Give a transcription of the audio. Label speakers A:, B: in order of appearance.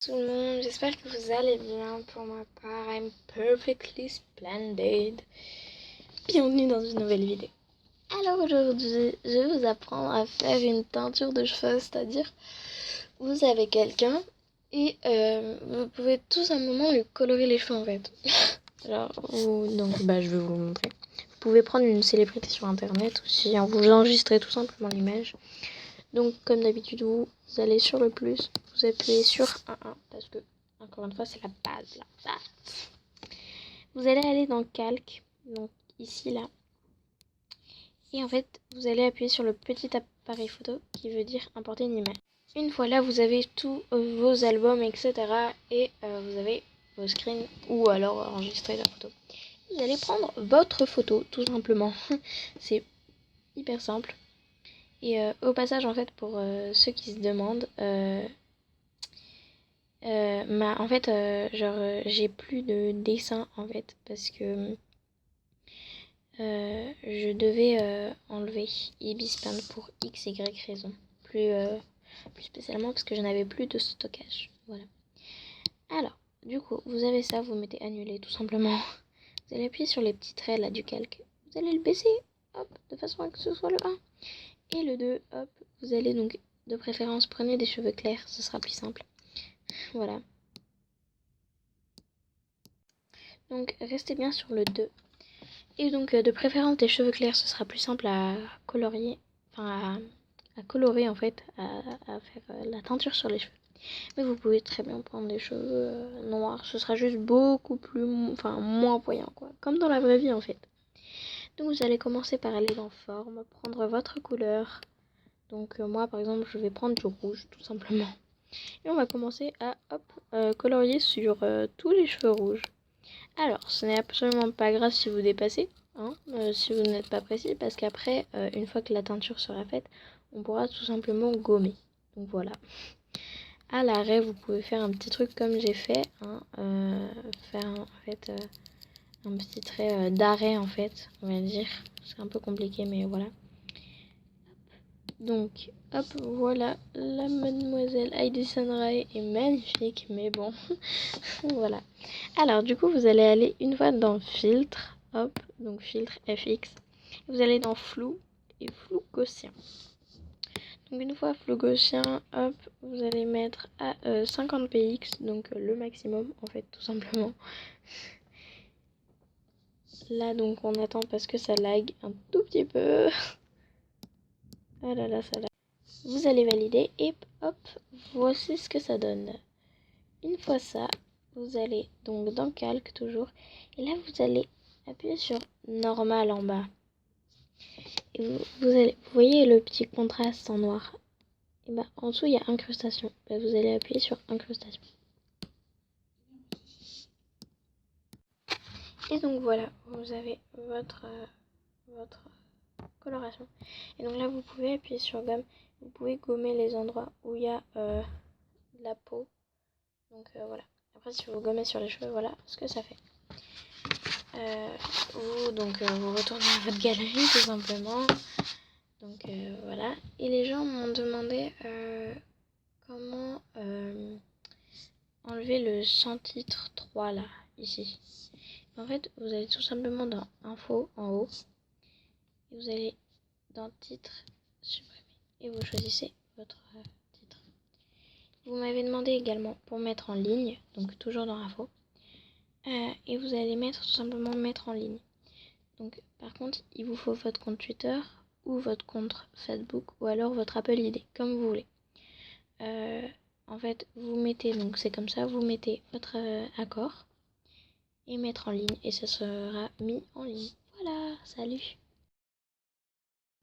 A: Tout le monde, j'espère que vous allez bien. Pour ma part, I'm perfectly splendid. Bienvenue dans une nouvelle vidéo. Alors aujourd'hui, je vais vous apprendre à faire une teinture de cheveux, c'est-à-dire vous avez quelqu'un et vous pouvez tout simplement lui colorer les cheveux en fait. Donc je vais vous montrer. Vous pouvez prendre une célébrité sur internet aussi, vous enregistrez tout simplement l'image. Donc comme d'habitude, vous allez sur le plus, vous appuyez sur 1 parce que encore une fois c'est la base. Vous allez aller dans calque, donc ici là. Et en fait vous allez appuyer sur le petit appareil photo qui veut dire importer une image. Une fois là vous avez tous vos albums etc. Et vous avez vos screens ou alors enregistrer la photo. Vous allez prendre votre photo tout simplement. C'est hyper simple. Et au passage, en fait, pour ceux qui se demandent, j'ai plus de dessin, en fait, parce que je devais enlever Ibispan pour x, y raison. Plus spécialement parce que je n'avais plus de stockage. Voilà. Alors, du coup, vous avez ça, vous mettez annuler, tout simplement. Vous allez appuyer sur les petits traits, là, du calque. Vous allez le baisser, hop, de façon à que ce soit le 1. Et le 2, hop, vous allez donc, de préférence, prenez des cheveux clairs, ce sera plus simple. Voilà. Donc, restez bien sur le 2. Et donc, de préférence, des cheveux clairs, ce sera plus simple à colorier, enfin, à colorer, en fait, à faire la teinture sur les cheveux. Mais vous pouvez très bien prendre des cheveux noirs, ce sera juste beaucoup plus, moins voyant, quoi. Comme dans la vraie vie, en fait. Donc, vous allez commencer par aller dans forme, prendre votre couleur. Donc, moi, par exemple, je vais prendre du rouge, tout simplement. Et on va commencer à colorier sur tous les cheveux rouges. Alors, ce n'est absolument pas grave si vous dépassez, si vous n'êtes pas précis, parce qu'après, une fois que la teinture sera faite, on pourra tout simplement gommer. Donc voilà. À l'arrêt, vous pouvez faire un petit truc comme j'ai fait, faire en fait un petit trait d'arrêt en fait, on va dire. C'est un peu compliqué, mais voilà. Donc, hop, voilà, la mademoiselle Heidi Sunray est magnifique, mais bon, voilà. Alors, du coup, vous allez aller une fois dans filtre, hop, donc filtre FX. Vous allez dans flou et flou gaussien. Donc, une fois flou gaussien, hop, vous allez mettre à 50 px, donc le maximum, en fait, tout simplement. Là, donc, on attend parce que ça lag un tout petit peu. Ah là là, ça lag. Vous allez valider et hop, voici ce que ça donne. Une fois ça, vous allez donc dans calque toujours. Et là, vous allez appuyer sur normal en bas. Et vous voyez le petit contraste en noir. Et bah en dessous, il y a incrustation. Bah, vous allez appuyer sur incrustation. Et donc voilà, vous avez votre coloration. Et donc là, vous pouvez appuyer sur gomme. Vous pouvez gommer les endroits où il y a de la peau. Donc voilà. Après, si vous gommez sur les cheveux, voilà ce que ça fait. Vous retournez à votre galerie tout simplement. Donc voilà. Et les gens m'ont demandé comment enlever le sans titre 3 là, ici. En fait, vous allez tout simplement dans info en haut. Et vous allez dans titre, supprimer. Et vous choisissez votre titre. Vous m'avez demandé également pour mettre en ligne, donc toujours dans info. Et vous allez mettre tout simplement mettre en ligne. Donc par contre, il vous faut votre compte Twitter ou votre compte Facebook ou alors votre Apple ID, comme vous voulez. En fait, vous mettez, donc c'est comme ça, vous mettez votre accord et mettre en ligne et ça sera mis en ligne. Voilà, salut!